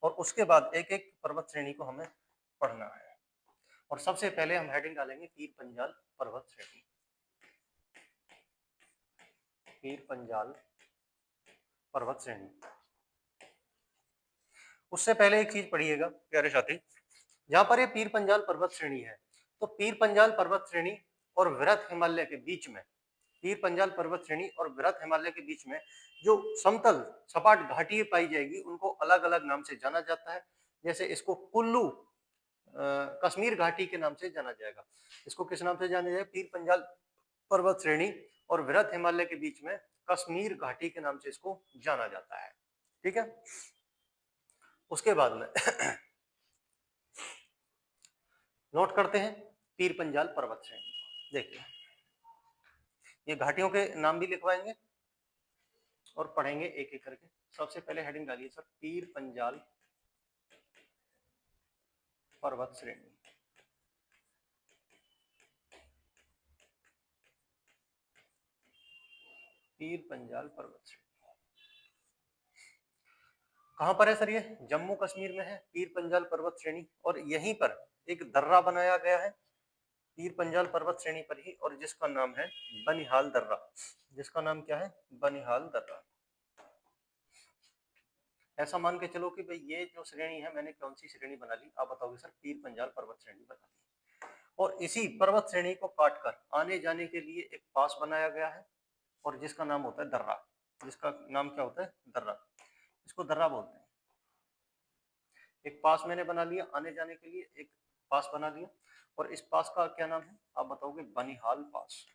और उसके बाद एक एक पर्वत श्रेणी को हमें पढ़ना है, और सबसे पहले हम हेडिंग डालेंगे पीर पंजाल पर्वत श्रेणी, पीर पंजाल पर्वत श्रेणी। उससे पहले एक चीज पढ़िएगा प्यारे साथी, जहां पर ये पीर पंजाल पर्वत श्रेणी है, तो पीर पंजाल पर्वत श्रेणी और वृहत हिमालय के बीच में, पीर पंजाल पर्वत श्रेणी और वृहत हिमालय के बीच में जो समतल सपाट घाटी पाई जाएगी उनको अलग अलग नाम से जाना जाता है। जैसे इसको कुल्लू कश्मीर घाटी के नाम से जाना जाएगा। इसको किस नाम से जाना जाएगा, पीर पंजाल पर्वत श्रेणी और वृहत हिमालय के बीच में कश्मीर घाटी के नाम से इसको जाना जाता है। ठीक है, उसके बाद में नोट करते हैं पीर पंजाल पर्वत श्रेणी। देखिए ये घाटियों के नाम भी लिखवाएंगे और पढ़ेंगे एक एक करके। सबसे पहले हेडिंग डालिए सर, पीर पंजाल पर्वत श्रेणी। पीर पंजाल पर्वत श्रेणी कहां पर है सर, ये जम्मू कश्मीर में है पीर पंजाल पर्वत श्रेणी, और यहीं पर एक दर्रा बनाया गया है पीर पंजाल पर्वत श्रेणी पर ही, और जिसका नाम है बनिहाल दर्रा। जिसका नाम क्या है, बनिहाल दर्रा। ऐसा मान के चलो कि भाई ये जो श्रेणी है मैंने कौन सी श्रेणी बना ली, आप बताओगे सर पीर पंजाल पर्वत श्रेणी बना ली। और इसी पर्वत श्रेणी को काटकर आने जाने के लिए एक पास बनाया गया है, और जिसका नाम होता है दर्रा। जिसका नाम क्या होता है, दर्रा। इसको दर्रा बोलते हैं। एक पास मैंने बना लिया आने जाने के लिए, एक पास बना लिया, और इस पास का क्या नाम है, आप बताओगे बनिहाल पास।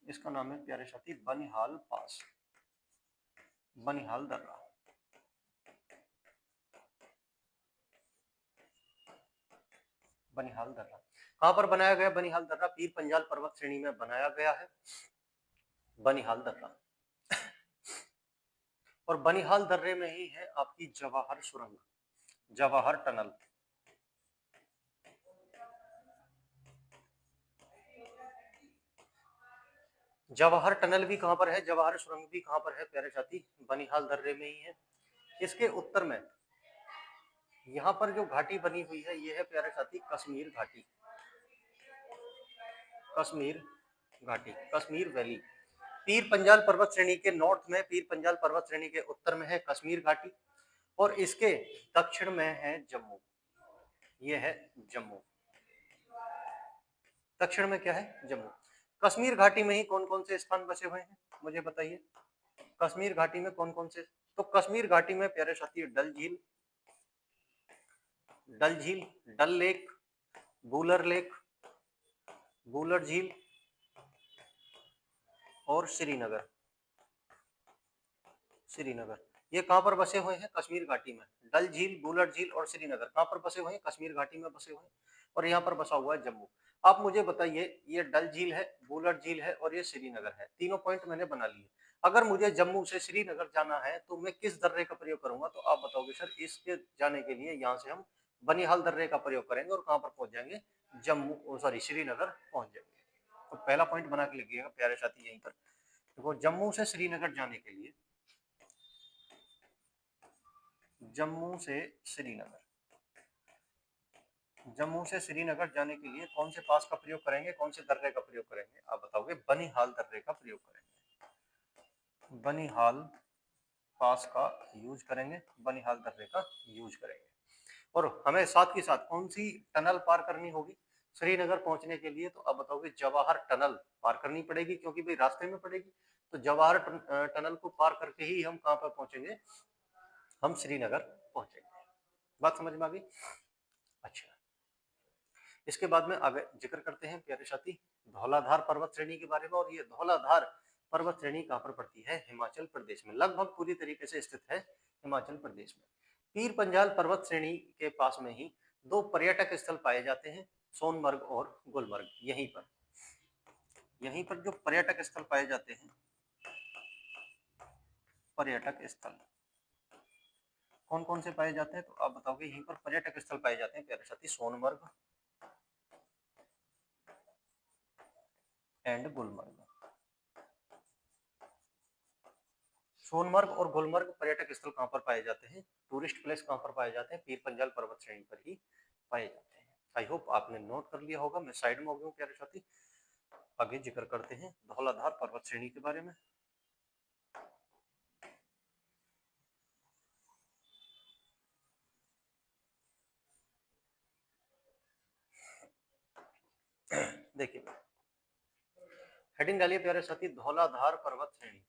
इसका नाम है प्यारे साथी बनिहाल पास, बनिहाल दर्रा। बनिहाल दर्रा कहां पर बनाया गया, बनिहाल दर्रा पीर पंजाल पर्वत श्रेणी में बनाया गया है बनिहाल दर्रा। और बनिहाल दर्रे में ही है आपकी जवाहर सुरंग, जवाहर टनल। जवाहर टनल भी कहां पर है, जवाहर सुरंग भी कहां पर है प्यारे साथी, बनिहाल दर्रे में ही है। इसके उत्तर में यहां पर जो घाटी बनी हुई है ये है प्यारे साथी कश्मीर घाटी, कश्मीर घाटी, कश्मीर वैली। पीर पंजाल पर्वत श्रेणी के नॉर्थ में, पीर पंजाल पर्वत श्रेणी के उत्तर में है कश्मीर घाटी, और इसके दक्षिण में है जम्मू। ये है जम्मू। दक्षिण में क्या है? जम्मू। कश्मीर घाटी में ही कौन कौन से स्थान बसे हुए हैं मुझे बताइए। कश्मीर घाटी में कौन कौन से? तो कश्मीर घाटी में प्यारे साथी डल झील, डल लेक, बूलर लेक, बूलर झील और श्रीनगर। ये कहां पर बसे हुए हैं? कश्मीर घाटी में। डल झील, बूलर झील और श्रीनगर कहां पर बसे हुए हैं? कश्मीर घाटी में बसे हुए हैं। और यहाँ पर बसा हुआ है जम्मू। आप मुझे बताइए, ये डल झील है, बूलर झील है और ये श्रीनगर है। तीनों पॉइंट मैंने बना लिए। अगर मुझे जम्मू से श्रीनगर जाना है तो मैं किस दर्रे का प्रयोग करूंगा? तो आप बताओगे सर इसके जाने के लिए यहाँ से हम बनिहाल दर्रे का प्रयोग करेंगे और कहां पर पहुंच जाएंगे? जम्मू, सॉरी, श्रीनगर पहुंच जाएंगे। तो पहला पॉइंट बना के लिखिएगा प्यारे साथी यहीं पर। देखो, जम्मू से श्रीनगर जाने के लिए, जम्मू से श्रीनगर जाने के लिए कौन से पास का प्रयोग करेंगे? कौन से दर्रे का प्रयोग करेंगे? आप बताओगे बनिहाल दर्रे का प्रयोग करेंगे। बनिहाल पास का यूज करेंगे, बनिहाल दर्रे का यूज करेंगे। और हमें साथ ही साथ कौन सी टनल पार करनी होगी श्रीनगर पहुंचने के लिए? तो आप बताओगे जवाहर टनल पार करनी पड़ेगी, क्योंकि भाई रास्ते में पड़ेगी। तो जवाहर टनल को पार करके ही हम कहां पर पहुंचेंगे? हम श्रीनगर पहुंचेंगे। बात समझ में आ गई? अच्छा, इसके बाद में आगे जिक्र करते हैं प्यारे साथी धौलाधार पर्वत श्रेणी के बारे में। और ये धौलाधार पर्वत श्रेणी कहां पर पड़ती है? हिमाचल प्रदेश में, लगभग पूरी तरीके से स्थित है हिमाचल प्रदेश में। पीर पंजाल पर्वत श्रेणी के पास में ही दो पर्यटक स्थल पाए जाते हैं, सोनमर्ग और गुलमर्ग। यहीं पर जो पर्यटक स्थल पाए जाते हैं, पर्यटक स्थल कौन कौन से पाए जाते हैं? तो आप बताओगे यहीं पर पर्यटक स्थल पाए जाते हैं प्यारे साथी, सोनमर्ग एंड गुलमर्ग। सोनमर्ग और गुलमर्ग पर्यटक स्थल कहां पर पाए जाते हैं? टूरिस्ट प्लेस कहां पर पाए जाते हैं? पीर पंजाल पर्वत श्रेणी पर ही पाए जाते हैं। आई होप आपने नोट कर लिया होगा। मैं साइड में हो गया हूं प्यारे साथी। आगे जिक्र करते हैं धौलाधार पर्वत श्रेणी के बारे में। देखिए, हेडिंग डालिए प्यारे साथी धौलाधार पर्वत श्रेणी।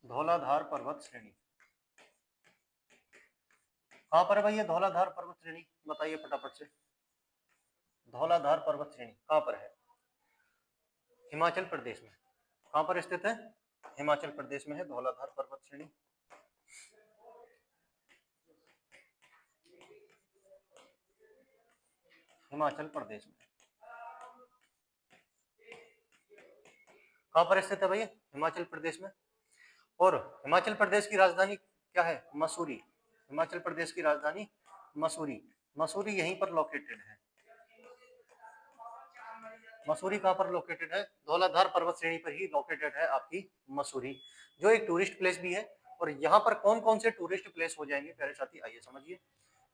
धौलाधार पर्वत श्रेणी कहां पर है भाई? ये धौलाधार पर्वत श्रेणी बताइए फटाफट से। धौलाधार पर्वत श्रेणी कहां पर है? हिमाचल प्रदेश में। कहां पर स्थित है? हिमाचल प्रदेश में है धौलाधार पर्वत श्रेणी। हिमाचल प्रदेश में कहां पर स्थित है भैया? हिमाचल प्रदेश में। और हिमाचल प्रदेश की राजधानी क्या है? मसूरी। हिमाचल प्रदेश की राजधानी मसूरी। मसूरी यहीं पर लोकेटेड है। मसूरी कहां पर लोकेटेड है? धौलाधार पर्वत श्रेणी पर ही लोकेटेड है आपकी मसूरी, जो एक टूरिस्ट प्लेस भी है। और यहाँ पर कौन कौन से टूरिस्ट प्लेस हो जाएंगे प्यारे साथी, आइए समझिए।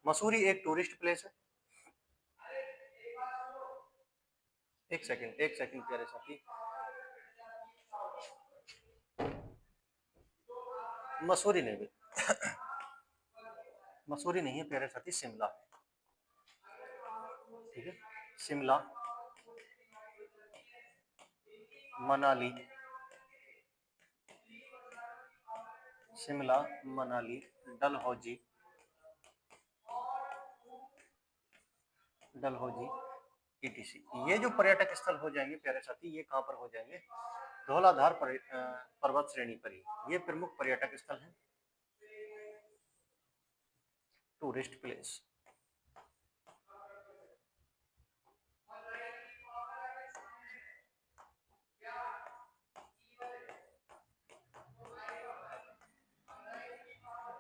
मसूरी एक टूरिस्ट प्लेस है। एक सेकंड प्यारे साथी। मसूरी नहीं मसूरी नहीं है प्यारे साथी, शिमला है। ठीक है, शिमला, मनाली, शिमला, मनाली, डलहौजी, ईटीसी। ये जो पर्यटक स्थल हो जाएंगे प्यारे साथी, ये कहां पर हो जाएंगे? धौलाधार पर्वत श्रेणी पर ही। ये प्रमुख पर्यटक स्थल है, टूरिस्ट प्लेस।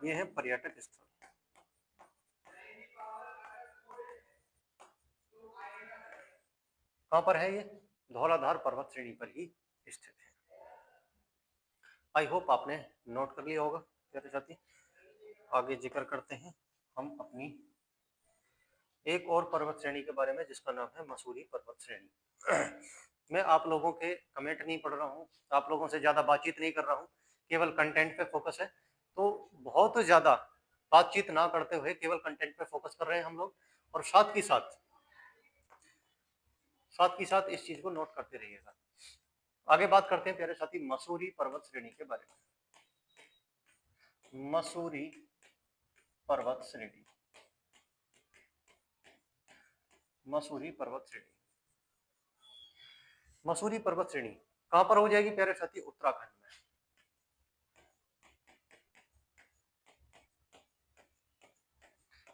ये है पर्यटक स्थल। कहां पर है ये? धौलाधार पर्वत श्रेणी पर ही स्थित है। आई होप आपने नोट कर लिया होगा प्यारे साथी। आगे जिक्र करते हैं हम अपनी एक और पर्वत श्रेणी के बारे में, जिसका नाम है मसूरी पर्वत श्रेणी। मैं आप लोगों के कमेंट नहीं पढ़ रहा हूँ, आप लोगों से ज्यादा बातचीत नहीं कर रहा हूँ, केवल कंटेंट पे फोकस है, तो बहुत ज्यादा बातचीत ना करते हुए केवल कंटेंट पे फोकस कर रहे हैं हम लोग, और साथ ही साथ इस चीज को नोट करते रहिएगा। आगे बात करते हैं प्यारे साथी मसूरी पर्वत श्रेणी के बारे में। मसूरी पर्वत श्रेणी, मसूरी पर्वत श्रेणी, मसूरी पर्वत श्रेणी कहां पर हो जाएगी प्यारे साथी? उत्तराखंड में।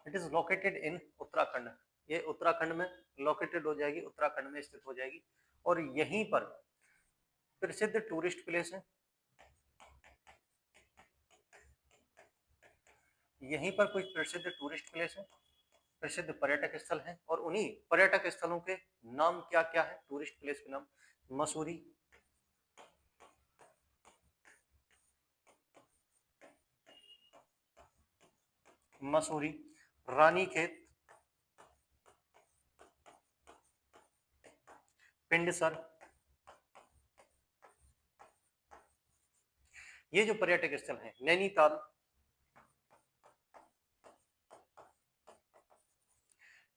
It is located in Uttarakhand, ये उत्तराखंड में लोकेटेड हो जाएगी, उत्तराखंड में स्थित हो जाएगी। और यहीं पर प्रसिद्ध टूरिस्ट प्लेस है, यहीं पर कुछ प्रसिद्ध टूरिस्ट प्लेस है, प्रसिद्ध पर्यटक स्थल हैं, और उन्हीं पर्यटक स्थलों के नाम क्या क्या है, टूरिस्ट प्लेस के नाम? मसूरी, मसूरी, रानीखेत, पिंडसर, ये जो पर्यटक स्थल हैं, नैनीताल,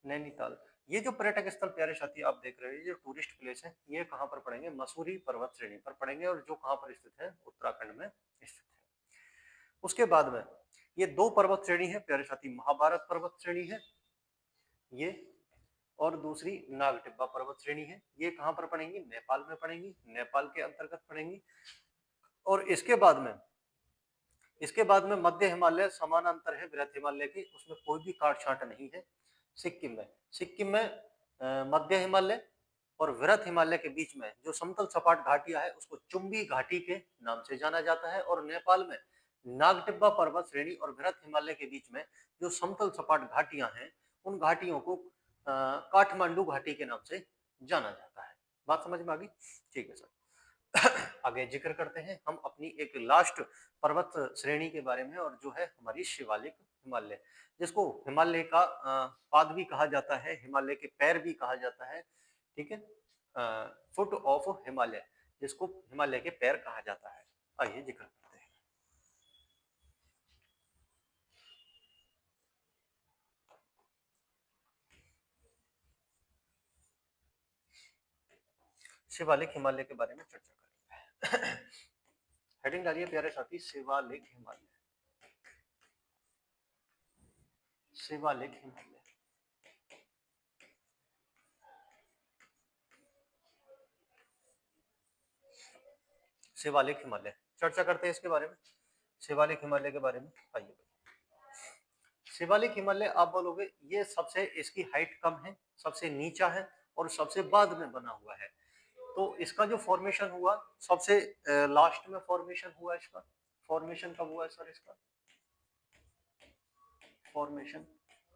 नैनीताल, ये जो पर्यटक स्थल प्यारे साथी आप देख रहे हैं, ये जो टूरिस्ट प्लेस है, ये कहां पर पड़ेंगे? मसूरी पर्वत श्रेणी पर पड़ेंगे, और जो कहां पर स्थित है? उत्तराखंड में स्थित है। उसके बाद में ये दो पर्वत श्रेणी है प्यारे साथी, महाभारत पर्वत श्रेणी है ये, और दूसरी नागटिब्बा पर्वत श्रेणी है। ये कहां पर पड़ेंगी? नेपाल में पड़ेंगी, नेपाल के अंतर्गत पड़ेंगी। और इसके बाद में मध्य हिमालय समानांतर है वृहत हिमालय की, उसमें कोई भी काट छांट नहीं है। सिक्किम में मध्य हिमालय और वृहत हिमालय के बीच में जो समतल सपाट घाटियां है, उसको चुंबी घाटी के नाम से जाना जाता है। और नेपाल में नागटिब्बा पर्वत श्रेणी और वृहत हिमालय के बीच में जो समतल सपाट घाटियां हैं, उन घाटियों को काठमांडू घाटी के नाम से जाना जाता है। बात समझ में आ गई? ठीक है सर। आगे जिक्र करते हैं हम अपनी एक लास्ट पर्वत श्रेणी के बारे में, और जो है हमारी शिवालिक हिमालय, जिसको हिमालय का पाद भी कहा जाता है, हिमालय के पैर भी कहा जाता है। ठीक है, फुट ऑफ हिमालय, जिसको हिमालय के पैर कहा जाता है। आइए जिक्र करते हैं। शिवालिक हिमालय के बारे में चर्चा करेंगे। हेडिंग डालिए प्यारे साथी, शिवालिक हिमालय, शिवालिक हिमालय। शिवालिक हिमालय चर्चा करते हैं इसके बारे में, शिवालिक हिमालय के बारे में। आइए, शिवालिक हिमालय आप बोलोगे ये सबसे, इसकी हाइट कम है, सबसे नीचा है, और सबसे बाद में बना हुआ है। तो इसका जो फॉर्मेशन हुआ, सबसे लास्ट में फॉर्मेशन हुआ इसका। फॉर्मेशन कब हुआ है सर इसका? फॉर्मेशन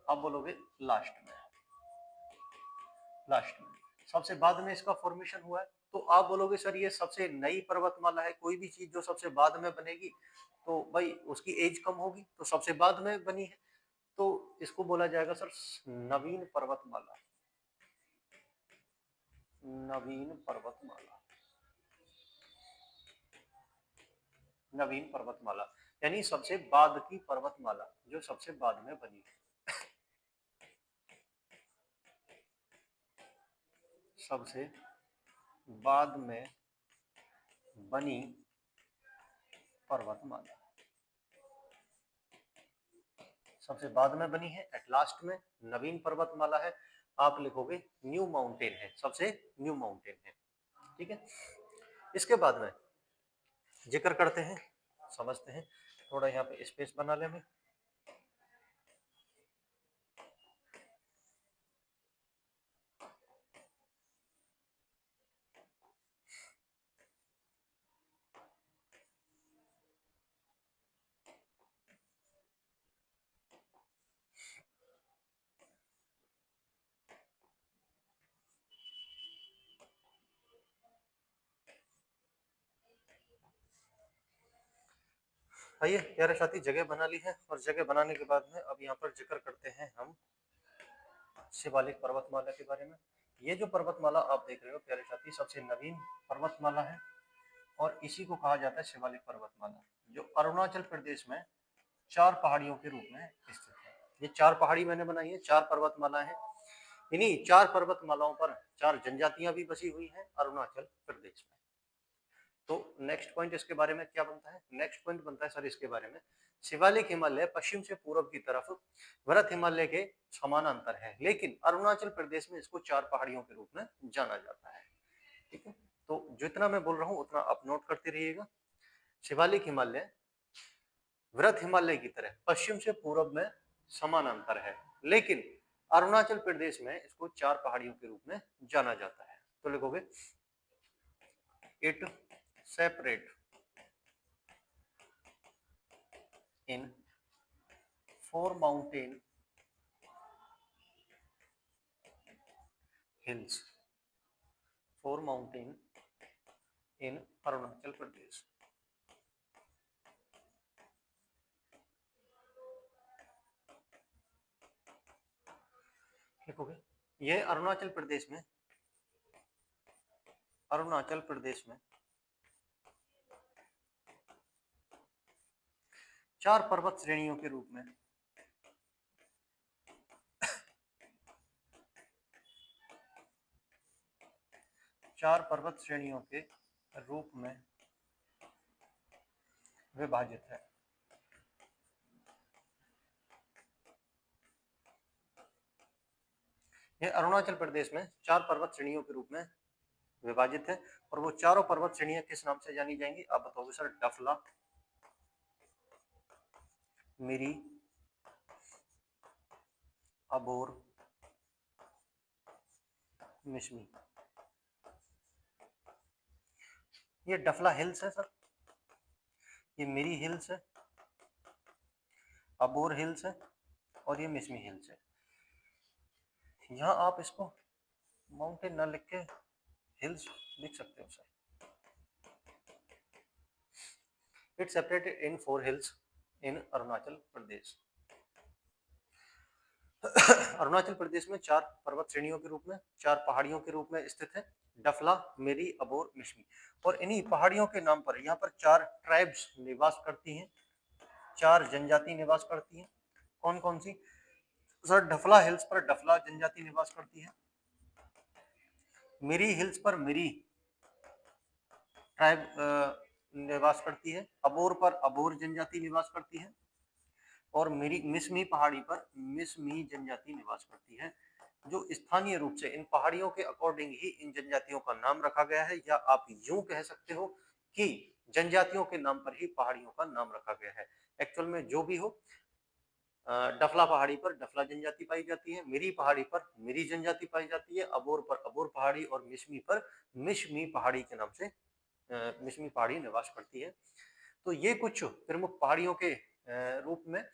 आप बोलोगे लास्ट में, लास्ट में, सबसे बाद में इसका फॉर्मेशन हुआ है। तो आप बोलोगे सर ये सबसे नई पर्वतमाला है, कोई भी चीज जो सबसे बाद में बनेगी तो भाई उसकी एज कम होगी, तो सबसे बाद में बनी है, तो इसको बोला जाएगा सर नवीन पर्वतमाला, नवीन पर्वतमाला, नवीन पर्वतमाला, यानी सबसे बाद की पर्वतमाला जो सबसे बाद में बनी है, सबसे बाद में बनी पर्वतमाला, सबसे बाद में बनी है, एट लास्ट में नवीन पर्वतमाला है। आप लिखोगे न्यू माउंटेन है, सबसे न्यू माउंटेन है। ठीक है, इसके बाद में जिक्र करते हैं, समझते हैं, थोड़ा यहाँ पे स्पेस बना ले मैं। आइए प्यारे साथी, जगह बना ली है, और जगह बनाने के बाद में अब यहाँ पर जिक्र करते हैं हम शिवालिक पर्वतमाला के बारे में। ये जो पर्वतमाला आप देख रहे हो प्यारे साथी, सबसे नवीन पर्वतमाला है, और इसी को कहा जाता है शिवालिक पर्वतमाला, जो अरुणाचल प्रदेश में 4 पहाड़ियों के रूप में स्थित है। ये 4 पहाड़ी मैंने बनाई है, 4 पर्वतमाला है। इन्हीं 4 पर्वतमालाओं पर 4 जनजातियां भी बसी हुई हैं अरुणाचल प्रदेश में। तो नेक्स्ट पॉइंट इसके बारे में क्या बनता है? नेक्स्ट पॉइंट बनता है सर इसके बारे में, शिवालिक हिमालय पश्चिम से पूर्व की तरफ वृहत हिमालय के समानांतर है, लेकिन अरुणाचल प्रदेश में इसको 4 पहाड़ियों के रूप में जाना जाता है। ठीक है, तो जितना मैं बोल रहा हूँ उतना आप नोट करते रहिएगा। शिवालिक हिमालय वृहत हिमालय की तरह पश्चिम से पूर्व में समानांतर है, लेकिन अरुणाचल प्रदेश में इसको 4 पहाड़ियों के रूप में जाना जाता है। तो लिखोगे it separate in 4 mountain hills, 4 mountain in Arunachal Pradesh. लिखोगे ये अरुणाचल प्रदेश में 4 पर्वत श्रेणियों के रूप में 4 पर्वत श्रेणियों के रूप में विभाजित है। यह अरुणाचल प्रदेश में 4 पर्वत श्रेणियों के रूप में विभाजित है, और वो चारों पर्वत श्रेणियां किस नाम से जानी जाएंगी? आप बताओगे सर। डफला, मिरी, अबोर, मिश्मी। ये डफला हिल्स है सर, ये मिरी हिल्स है, अबोर हिल्स है, और ये मिश्मी हिल्स है। यहाँ आप इसको माउंटेन ना लिख के हिल्स लिख सकते हो sir. It separated in 4 hills in Arunachal Pradesh. Arunachal Pradesh में 4 पर्वत श्रेणियों के रूप में, 4 पहाड़ियों के रूप में स्थित है, डफला, मेरी, अबोर, मिश्मी। और इन्हीं पहाड़ियों के नाम पर यहाँ पर 4 ट्राइब्स निवास करती हैं, 4 जनजाति निवास करती हैं। कौन कौन सी? सर डफला हिल्स पर डफला जनजाति निवास करती है, मिरी हिल्स पर मिरी ट्राइब निवास करती है, अबोर पर अबोर जनजाति निवास करती है, और मिसमी पहाड़ी पर मिसमी जनजाति निवास करती है। जो स्थानीय रूप से इन पहाड़ियों के अकॉर्डिंग ही इन जनजातियों का नाम रखा गया है, या आप यूं कह सकते हो कि जनजातियों के नाम पर ही पहाड़ियों का नाम रखा गया है। एक्चुअल में जो भी हो, डफला पहाड़ी पर डफला जनजाति पाई जाती है, मिरी पहाड़ी पर मिरी जनजाति पाई जाती है, अबोर पर अबोर पहाड़ी, और मिश्मी पर मिश्मी पहाड़ी के नाम से मिश्मी पहाड़ी निवास करती है। तो ये कुछ प्रमुख पहाड़ियों के रूप में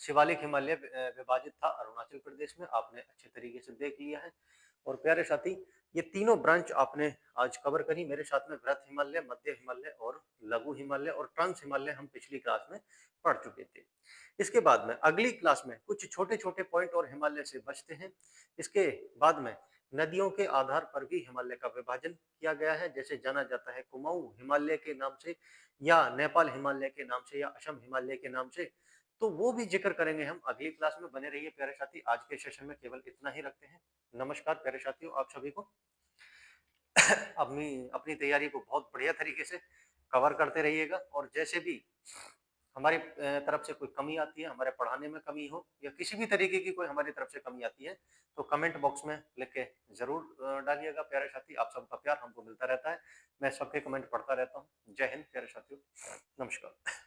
शिवालिक हिमालय विभाजित था अरुणाचल प्रदेश में, आपने अच्छे तरीके से देख लिया है। और प्यारे साथी, ये तीनों ब्रांच आपने आज कवर करी। मेरे साथ में वृहत हिमालय, मध्य हिमालय और लघु हिमालय और ट्रांस हिमालय हम पिछली क्लास में पढ़ चुके थे। इसके बाद में अगली क्लास में कुछ छोटे छोटे पॉइंट और हिमालय से बचते हैं। इसके बाद में नदियों के आधार पर भी हिमालय का विभाजन किया गया है, जैसे जाना जाता है कुमाऊं हिमालय के नाम से, या नेपाल हिमालय के नाम से, या असम हिमालय के नाम से। तो वो भी जिक्र करेंगे हम अगली क्लास में। बने रहिए प्यारे साथी। आज के सेशन में केवल इतना ही रखते हैं। नमस्कार प्यारे साथियों, आप सभी को अपनी अपनी तैयारी को बहुत बढ़िया तरीके से कवर करते रहिएगा, और जैसे भी हमारी तरफ से कोई कमी आती है, हमारे पढ़ाने में कमी हो, या किसी भी तरीके की कोई हमारी तरफ से कमी आती है, तो कमेंट बॉक्स में लिख के जरूर डालिएगा प्यारे साथी। आप सबका प्यार हमको मिलता रहता है, मैं सबके कमेंट पढ़ता रहता हूँ। जय हिंद प्यारे साथियों, नमस्कार।